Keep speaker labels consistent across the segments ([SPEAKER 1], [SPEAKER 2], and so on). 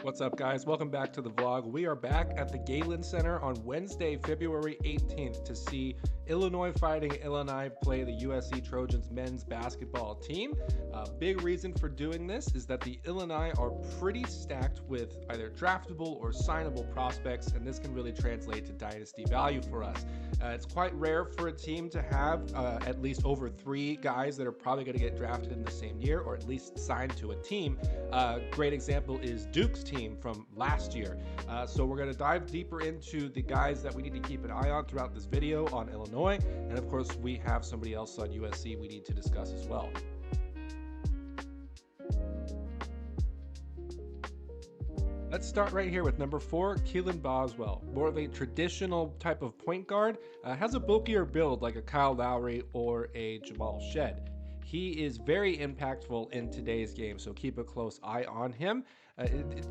[SPEAKER 1] What's up, guys? Welcome back to the vlog. We are back at the Galen Center on Wednesday, February 18th to see Illinois Fighting Illini play the USC Trojans men's basketball team. Big reason for doing this is that the Illini are pretty stacked with either draftable or signable prospects, and this can really translate to dynasty value for us. It's quite rare for a team to have at least over 3 guys that are probably going to get drafted in the same year or at least signed to a team. Great example is Duke's team from last year. So we're going to dive deeper into the guys that we need to keep an eye on throughout this video on Illinois, and of course we have somebody else on USC we need to discuss as well. Let's start right here with number 4, Kylan Boswell. More of a traditional type of point guard, has a bulkier build like a Kyle Lowry or a Jamal Shed. He is very impactful in today's game, so keep a close eye on him.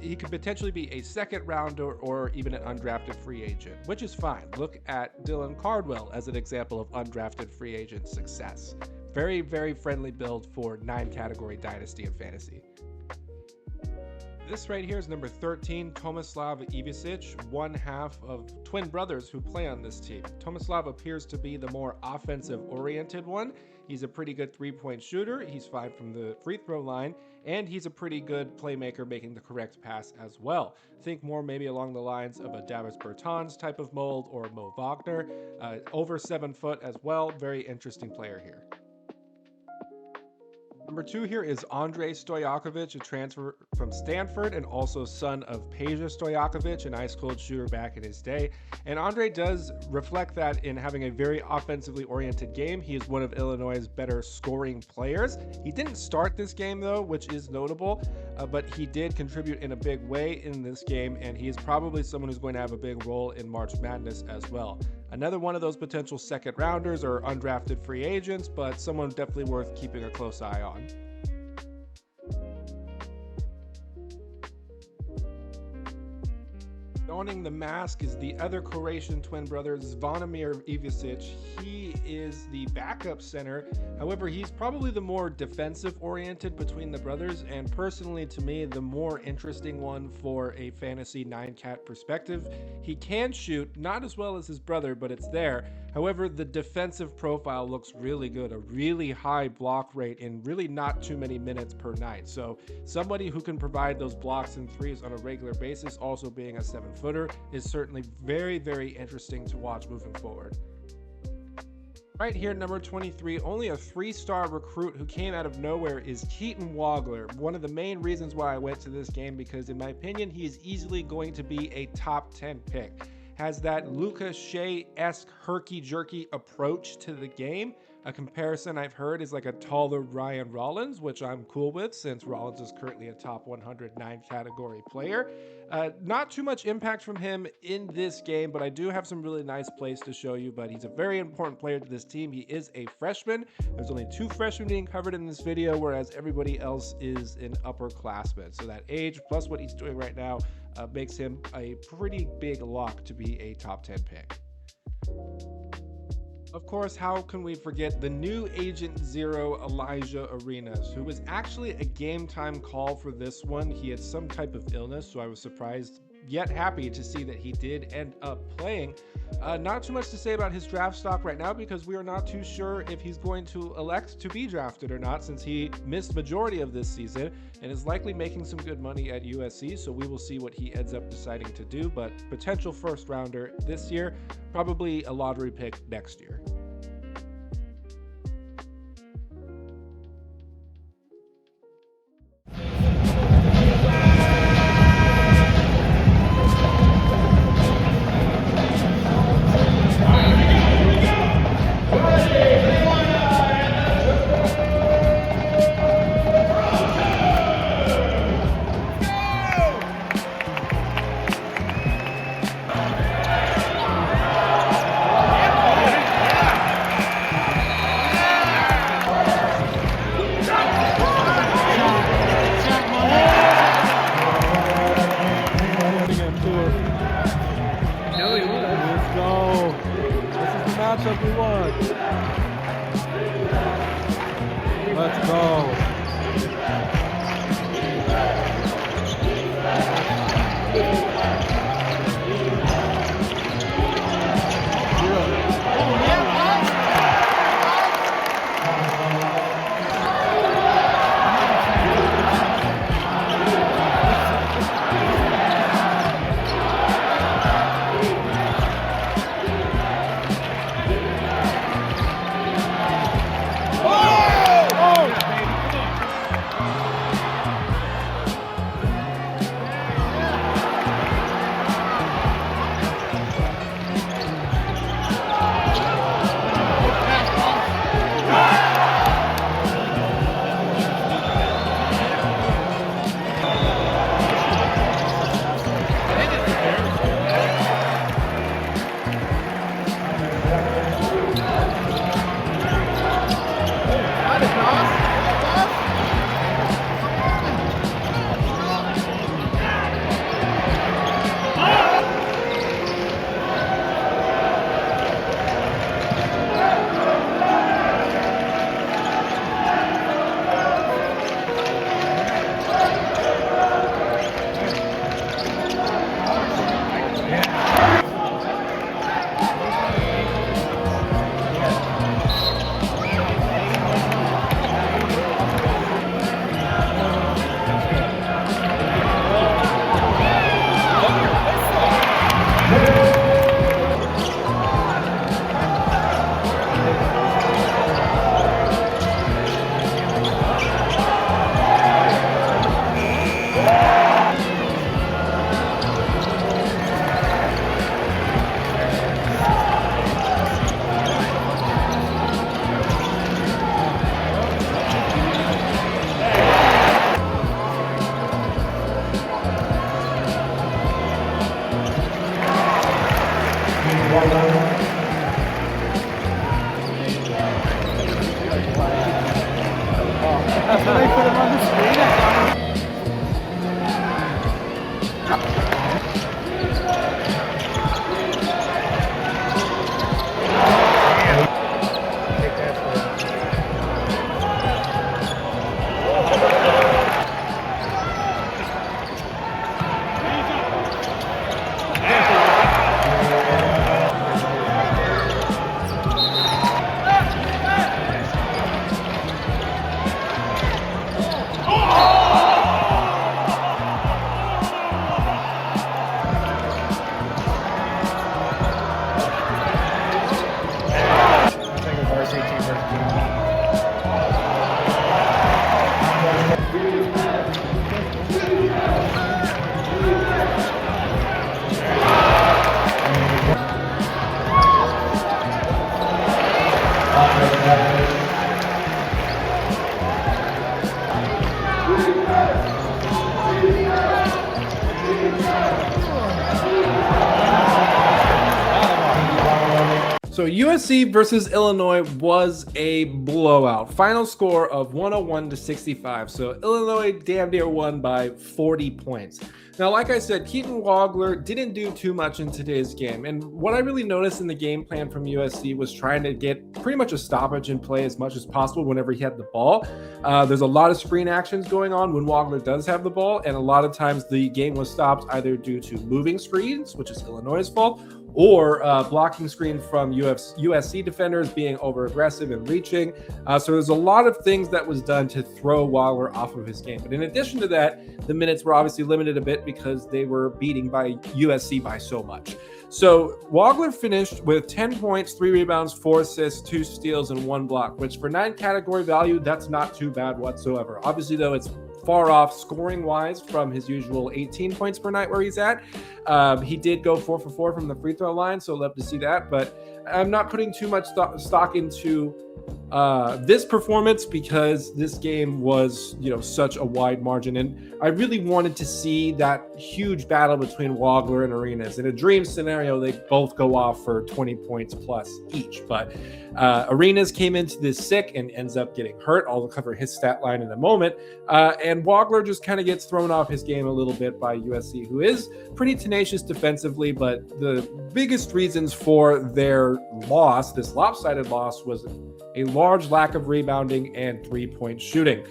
[SPEAKER 1] He could potentially be a second rounder or even an undrafted free agent, which is fine. Look at Dylan Cardwell as an example of undrafted free agent success. Very, very friendly build for 9 category dynasty and fantasy. This right here is number 13, Tomislav Ivisic, one half of twin brothers who play on this team. Tomislav appears to be the more offensive-oriented one. He's a pretty good three-point shooter. He's fine from the free throw line, and he's a pretty good playmaker making the correct pass as well. Think more maybe along the lines of a Davis Bertans type of mold or Mo Wagner. Over 7 foot as well. Very interesting player here. Number 2 here is Andrej Stojakovic, a transfer from Stanford and also son of Peja Stojakovic, an ice-cold shooter back in his day. And Andrej does reflect that in having a very offensively oriented game. He is one of Illinois' better scoring players. He didn't start this game though, which is notable, but he did contribute in a big way in this game, and he is probably someone who's going to have a big role in March Madness as well. Another one of those potential second rounders or undrafted free agents, but someone definitely worth keeping a close eye on. Donning the mask is the other Croatian twin brother, Zvonimir Ivisic. He is the backup center. However, he's probably the more defensive-oriented between the brothers, and personally, to me, the more interesting one for a fantasy 9-cat perspective. He can shoot, not as well as his brother, but it's there. However, the defensive profile looks really good, a really high block rate in really not too many minutes per night. So somebody who can provide those blocks and threes on a regular basis, also being a 7-footer, is certainly very, very interesting to watch moving forward. Right here, number 23, only a 3-star recruit who came out of nowhere is Keaton Wagler. One of the main reasons why I went to this game, because in my opinion, he is easily going to be a top 10 pick. Has that Luka Shea-esque herky-jerky approach to the game. A comparison I've heard is like a taller Ryan Rollins, which I'm cool with since Rollins is currently a top 109 category player. Not too much impact from him in this game, but I do have some really nice plays to show you. But he's a very important player to this team. He is a freshman. There's only 2 freshmen being covered in this video, whereas everybody else is an upperclassman. So that age plus what he's doing right now makes him a pretty big lock to be a top 10 pick. Of course, how can we forget the new Agent Zero, Alijah Arenas, who was actually a game time call for this one. He had some type of illness, so I was surprised yet happy to see that he did end up playing. Not too much to say about his draft stock right now because we are not too sure if he's going to elect to be drafted or not, since he missed majority of this season and is likely making some good money at USC, so we will see what he ends up deciding to do. But potential first rounder this year, probably a lottery pick next year.
[SPEAKER 2] matchup we want. Let's go.
[SPEAKER 1] So USC versus Illinois was a blowout. Final score of 101-65. So Illinois damn near won by 40 points. Now, like I said, Keaton Wagler didn't do too much in today's game. And what I really noticed in the game plan from USC was trying to get pretty much a stoppage in play as much as possible whenever he had the ball. There's a lot of screen actions going on when Wagler does have the ball. And a lot of times the game was stopped either due to moving screens, which is Illinois' fault, or blocking screen from USC defenders being over aggressive and reaching. So there's a lot of things that was done to throw Wagler off of his game. But in addition to that, the minutes were obviously limited a bit because they were beating by USC by so much. So Wagler finished with 10 points, 3 rebounds, 4 assists, 2 steals, and 1 block, which for 9 category value, that's not too bad whatsoever. Obviously, though, it's far off scoring wise from his usual 18 points per night where he's at. He did go 4 for 4 from the free throw line, so love to see that. But I'm not putting too much stock into this performance because this game was, such a wide margin. And I really wanted to see that huge battle between Wagler and Arenas. In a dream scenario, they both go off for 20 points plus each. But Arenas came into this sick and ends up getting hurt. I'll cover his stat line in a moment. And Wagler just kind of gets thrown off his game a little bit by USC, who is pretty tenacious defensively. But the biggest reasons for their loss, this lopsided loss, was a large lack of rebounding and 3-point shooting.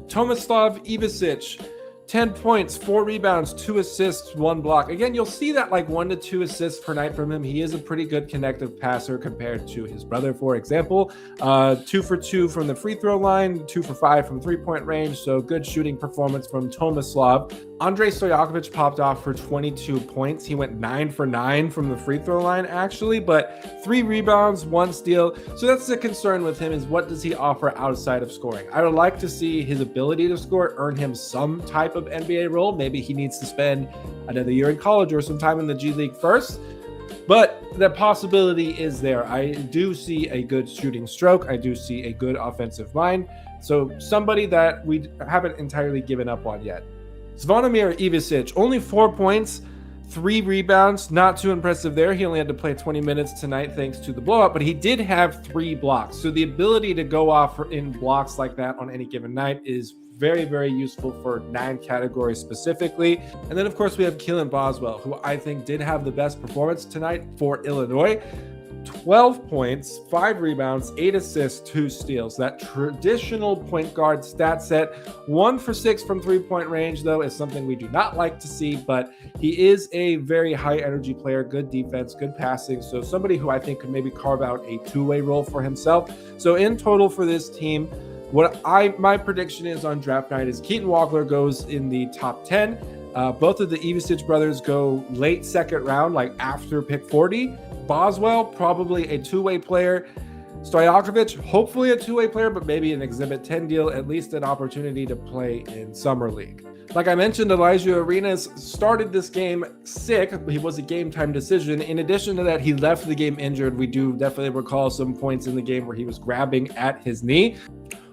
[SPEAKER 1] Tomislav Ivisic, 10 points, 4 rebounds, 2 assists, 1 block. Again, you'll see that like 1 to 2 assists per night from him. He is a pretty good connective passer compared to his brother, for example. 2 for 2 from the free throw line, 2 for 5 from 3-point range. So good shooting performance from Tomislav. Andrej Stojakovic popped off for 22 points. He went 9 for 9 from the free throw line, actually, but 3 rebounds, 1 steal. So that's the concern with him, is what does he offer outside of scoring? I would like to see his ability to score earn him some type of NBA role. Maybe he needs to spend another year in college or some time in the G League first. But the possibility is there. I do see a good shooting stroke. I do see a good offensive mind. So somebody that we haven't entirely given up on yet. Zvonimir Ivisic, only 4 points, 3 rebounds, not too impressive there. He only had to play 20 minutes tonight thanks to the blowout, but he did have 3 blocks. So the ability to go off in blocks like that on any given night is very, very useful for 9 categories specifically. And then, of course, we have Kylan Boswell, who I think did have the best performance tonight for Illinois. 12 points, 5 rebounds, 8 assists, 2 steals. That traditional point guard stat set. 1 for 6 from 3-point range, though, is something we do not like to see, but he is a very high energy player, good defense, good passing. So somebody who I think could maybe carve out a 2-way role for himself. So in total for this team, my prediction is on draft night is Keaton Wagler goes in the top 10. Both of the Ivisic brothers go late second round, like after pick 40. Boswell, probably a 2-way player. Stojakovic, hopefully a 2-way player, but maybe an Exhibit 10 deal, at least an opportunity to play in Summer League. Like I mentioned, Alijah Arenas started this game sick. He was a game time decision. In addition to that, he left the game injured. We do definitely recall some points in the game where he was grabbing at his knee.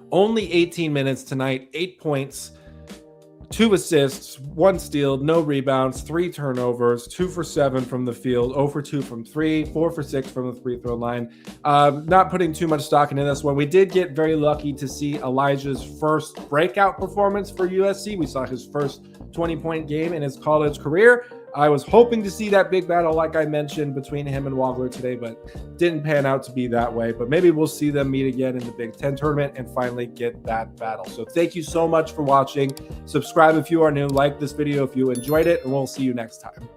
[SPEAKER 1] Only 18 minutes tonight, 8 points, 2 assists, 1 steal, no rebounds, 3 turnovers, 2 for 7 from the field, 0 for 2 from 3, 4 for 6 from the free throw line. Not putting too much stock into this one. We did get very lucky to see Elijah's first breakout performance for USC. We saw his first 20-point game in his college career. I was hoping to see that big battle, like I mentioned, between him and Wagler today, but didn't pan out to be that way. But maybe we'll see them meet again in the Big Ten tournament and finally get that battle. So thank you so much for watching. Subscribe if you are new, like this video if you enjoyed it, and we'll see you next time.